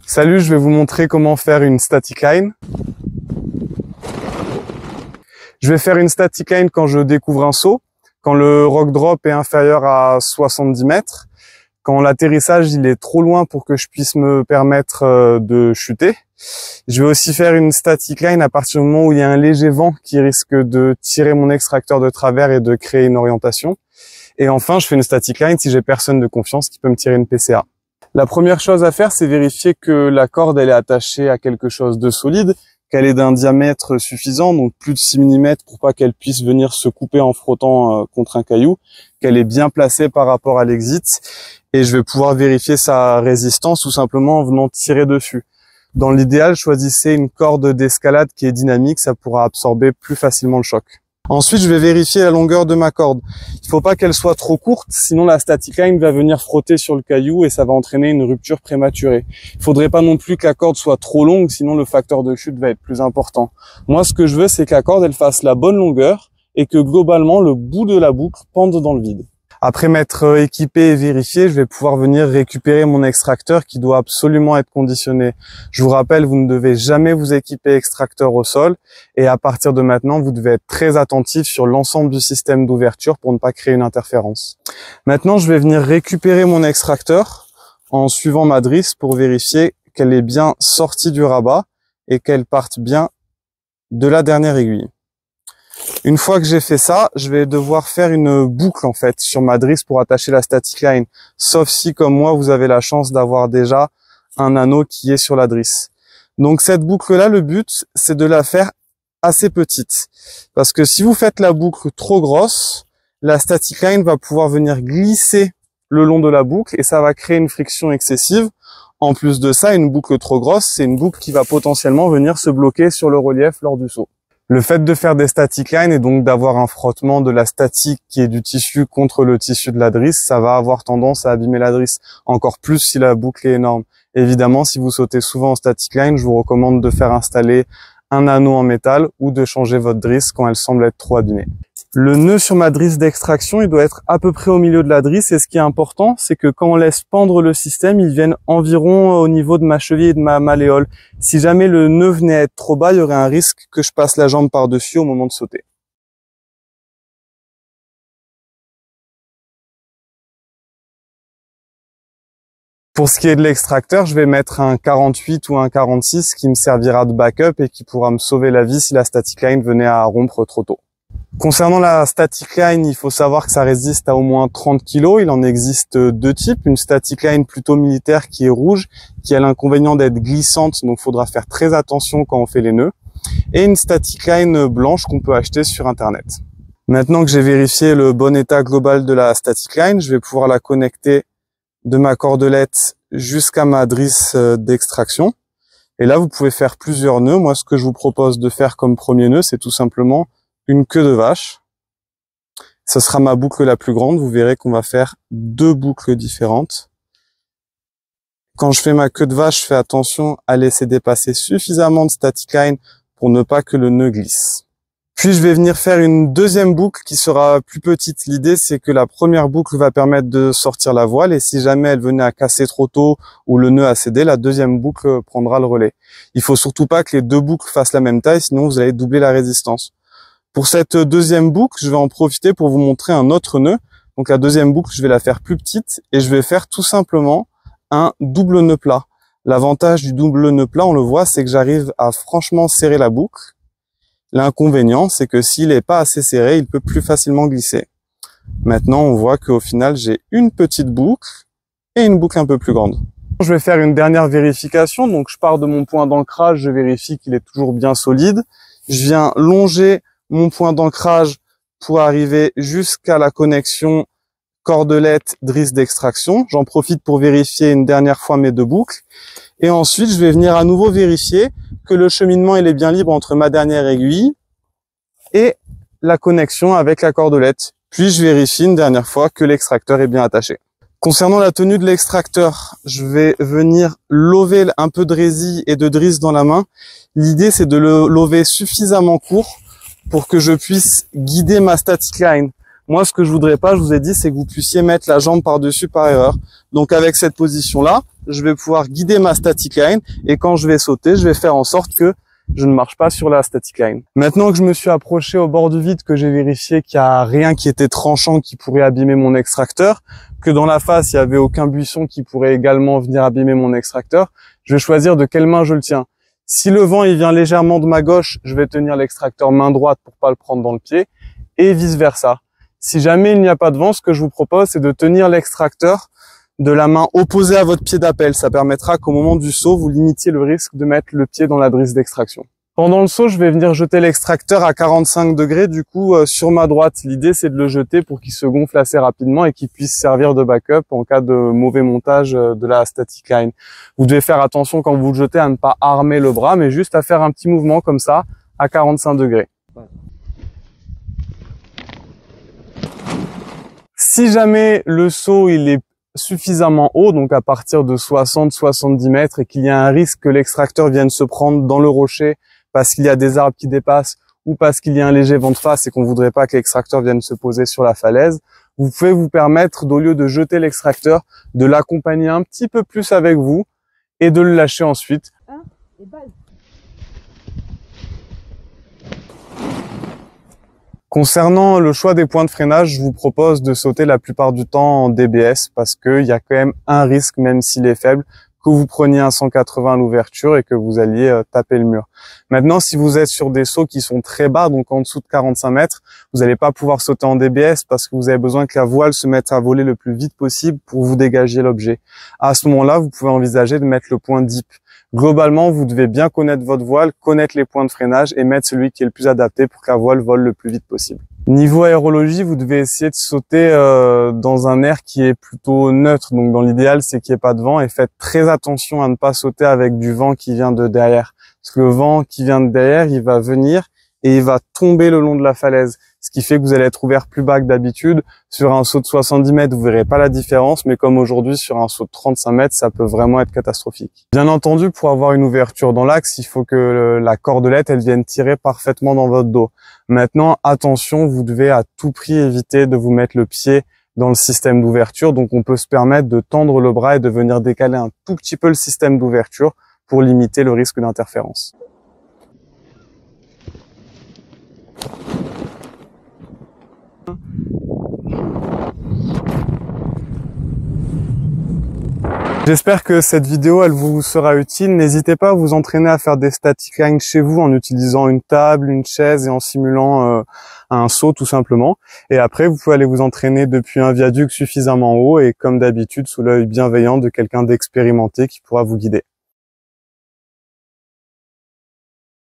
Salut, je vais vous montrer comment faire une static line. Je vais faire une static line quand je découvre un saut, quand le rock drop est inférieur à 70 mètres, quand l'atterrissage il est trop loin pour que je puisse me permettre de chuter. Je vais aussi faire une static line à partir du moment où il y a un léger vent qui risque de tirer mon extracteur de travers et de créer une orientation. Et enfin, je fais une static line si j'ai personne de confiance qui peut me tirer une PCA. La première chose à faire, c'est vérifier que la corde elle est attachée à quelque chose de solide, qu'elle est d'un diamètre suffisant, donc plus de 6 mm pour pas qu'elle puisse venir se couper en frottant contre un caillou, qu'elle est bien placée par rapport à l'exit, et je vais pouvoir vérifier sa résistance tout simplement en venant tirer dessus. Dans l'idéal, choisissez une corde d'escalade qui est dynamique, ça pourra absorber plus facilement le choc. Ensuite, je vais vérifier la longueur de ma corde. Il faut pas qu'elle soit trop courte, sinon la static line va venir frotter sur le caillou et ça va entraîner une rupture prématurée. Il faudrait pas non plus que la corde soit trop longue, sinon le facteur de chute va être plus important. Moi, ce que je veux, c'est que la corde, elle fasse la bonne longueur et que globalement, le bout de la boucle pende dans le vide. Après m'être équipé et vérifié, je vais pouvoir venir récupérer mon extracteur qui doit absolument être conditionné. Je vous rappelle, vous ne devez jamais vous équiper extracteur au sol et à partir de maintenant, vous devez être très attentif sur l'ensemble du système d'ouverture pour ne pas créer une interférence. Maintenant, je vais venir récupérer mon extracteur en suivant ma drisse pour vérifier qu'elle est bien sortie du rabat et qu'elle parte bien de la dernière aiguille. Une fois que j'ai fait ça, je vais devoir faire une boucle en fait sur ma drisse pour attacher la static line. Sauf si, comme moi, vous avez la chance d'avoir déjà un anneau qui est sur la drisse. Donc cette boucle-là, le but, c'est de la faire assez petite. Parce que si vous faites la boucle trop grosse, la static line va pouvoir venir glisser le long de la boucle et ça va créer une friction excessive. En plus de ça, une boucle trop grosse, c'est une boucle qui va potentiellement venir se bloquer sur le relief lors du saut. Le fait de faire des static lines et donc d'avoir un frottement de la statique qui est du tissu contre le tissu de la drisse, ça va avoir tendance à abîmer la drisse, encore plus si la boucle est énorme. Évidemment, si vous sautez souvent en static line, je vous recommande de faire installer un anneau en métal ou de changer votre drisse quand elle semble être trop abîmée. Le nœud sur ma drisse d'extraction, il doit être à peu près au milieu de la drisse et ce qui est important, c'est que quand on laisse pendre le système, il vienne environ au niveau de ma cheville et de ma malléole. Si jamais le nœud venait à être trop bas, il y aurait un risque que je passe la jambe par-dessus au moment de sauter. Pour ce qui est de l'extracteur, je vais mettre un 48 ou un 46 qui me servira de backup et qui pourra me sauver la vie si la static line venait à rompre trop tôt. Concernant la static line, il faut savoir que ça résiste à au moins 30 kg. Il en existe deux types. Une static line plutôt militaire qui est rouge, qui a l'inconvénient d'être glissante, donc il faudra faire très attention quand on fait les nœuds. Et une static line blanche qu'on peut acheter sur Internet. Maintenant que j'ai vérifié le bon état global de la static line, je vais pouvoir la connecter de ma cordelette jusqu'à ma drisse d'extraction. Et là, vous pouvez faire plusieurs nœuds. Moi, ce que je vous propose de faire comme premier nœud, c'est tout simplement une queue de vache. Ce sera ma boucle la plus grande. Vous verrez qu'on va faire deux boucles différentes. Quand je fais ma queue de vache, je fais attention à laisser dépasser suffisamment de static line pour ne pas que le nœud glisse. Puis je vais venir faire une deuxième boucle qui sera plus petite. L'idée, c'est que la première boucle va permettre de sortir la voile et si jamais elle venait à casser trop tôt ou le nœud a cédé, la deuxième boucle prendra le relais. Il faut surtout pas que les deux boucles fassent la même taille, sinon vous allez doubler la résistance. Pour cette deuxième boucle, je vais en profiter pour vous montrer un autre nœud. Donc la deuxième boucle, je vais la faire plus petite et je vais faire tout simplement un double nœud plat. L'avantage du double nœud plat, on le voit, c'est que j'arrive à franchement serrer la boucle. L'inconvénient, c'est que s'il n'est pas assez serré, il peut plus facilement glisser. Maintenant, on voit qu'au final, j'ai une petite boucle et une boucle un peu plus grande. Je vais faire une dernière vérification. Donc je pars de mon point d'ancrage, je vérifie qu'il est toujours bien solide. Je viens longer mon point d'ancrage pour arriver jusqu'à la connexion cordelette drisse d'extraction. J'en profite pour vérifier une dernière fois mes deux boucles. Et ensuite, je vais venir à nouveau vérifier que le cheminement il est bien libre entre ma dernière aiguille et la connexion avec la cordelette. Puis je vérifie une dernière fois que l'extracteur est bien attaché. Concernant la tenue de l'extracteur, je vais venir lover un peu de résille et de drisse dans la main. L'idée, c'est de le lover suffisamment court pour que je puisse guider ma static line. Moi, ce que je voudrais pas, je vous ai dit, c'est que vous puissiez mettre la jambe par-dessus par erreur. Donc avec cette position-là, je vais pouvoir guider ma static line et quand je vais sauter, je vais faire en sorte que je ne marche pas sur la static line. Maintenant que je me suis approché au bord du vide, que j'ai vérifié qu'il n'y a rien qui était tranchant qui pourrait abîmer mon extracteur, que dans la face, il n'y avait aucun buisson qui pourrait également venir abîmer mon extracteur, je vais choisir de quelle main je le tiens. Si le vent il vient légèrement de ma gauche, je vais tenir l'extracteur main droite pour pas le prendre dans le pied et vice versa. Si jamais il n'y a pas de vent, ce que je vous propose, c'est de tenir l'extracteur de la main opposée à votre pied d'appel. Ça permettra qu'au moment du saut, vous limitiez le risque de mettre le pied dans la drisse d'extraction. Pendant le saut, je vais venir jeter l'extracteur à 45 degrés, du coup, sur ma droite. L'idée, c'est de le jeter pour qu'il se gonfle assez rapidement et qu'il puisse servir de backup en cas de mauvais montage de la static line. Vous devez faire attention quand vous le jetez à ne pas armer le bras, mais juste à faire un petit mouvement comme ça, à 45 degrés. Si jamais le saut, il est suffisamment haut, donc à partir de 60-70 mètres, et qu'il y a un risque que l'extracteur vienne se prendre dans le rocher parce qu'il y a des arbres qui dépassent ou parce qu'il y a un léger vent de face et qu'on voudrait pas que l'extracteur vienne se poser sur la falaise, vous pouvez vous permettre, au lieu de jeter l'extracteur, de l'accompagner un petit peu plus avec vous et de le lâcher ensuite. Concernant le choix des points de freinage, je vous propose de sauter la plupart du temps en DBS parce qu'il y a quand même un risque, même s'il est faible, que vous preniez un 180 à l'ouverture et que vous alliez taper le mur. Maintenant, si vous êtes sur des sauts qui sont très bas, donc en dessous de 45 mètres, vous n'allez pas pouvoir sauter en DBS parce que vous avez besoin que la voile se mette à voler le plus vite possible pour vous dégager l'objet. À ce moment-là, vous pouvez envisager de mettre le point dip. Globalement, vous devez bien connaître votre voile, connaître les points de freinage et mettre celui qui est le plus adapté pour que la voile vole le plus vite possible. Niveau aérologie, vous devez essayer de sauter dans un air qui est plutôt neutre. Donc dans l'idéal, c'est qu'il n'y ait pas de vent et faites très attention à ne pas sauter avec du vent qui vient de derrière. Parce que le vent qui vient de derrière, il va venir et il va tomber le long de la falaise. Ce qui fait que vous allez être ouvert plus bas que d'habitude. Sur un saut de 70 mètres, vous verrez pas la différence, mais comme aujourd'hui, sur un saut de 35 mètres, ça peut vraiment être catastrophique. Bien entendu, pour avoir une ouverture dans l'axe, il faut que la cordelette, elle vienne tirer parfaitement dans votre dos. Maintenant, attention, vous devez à tout prix éviter de vous mettre le pied dans le système d'ouverture. Donc, on peut se permettre de tendre le bras et de venir décaler un tout petit peu le système d'ouverture pour limiter le risque d'interférence. J'espère que cette vidéo, elle vous sera utile. N'hésitez pas à vous entraîner à faire des static lines chez vous en utilisant une table, une chaise et en simulant un saut tout simplement. Et après, vous pouvez aller vous entraîner depuis un viaduc suffisamment haut et comme d'habitude, sous l'œil bienveillant de quelqu'un d'expérimenté qui pourra vous guider.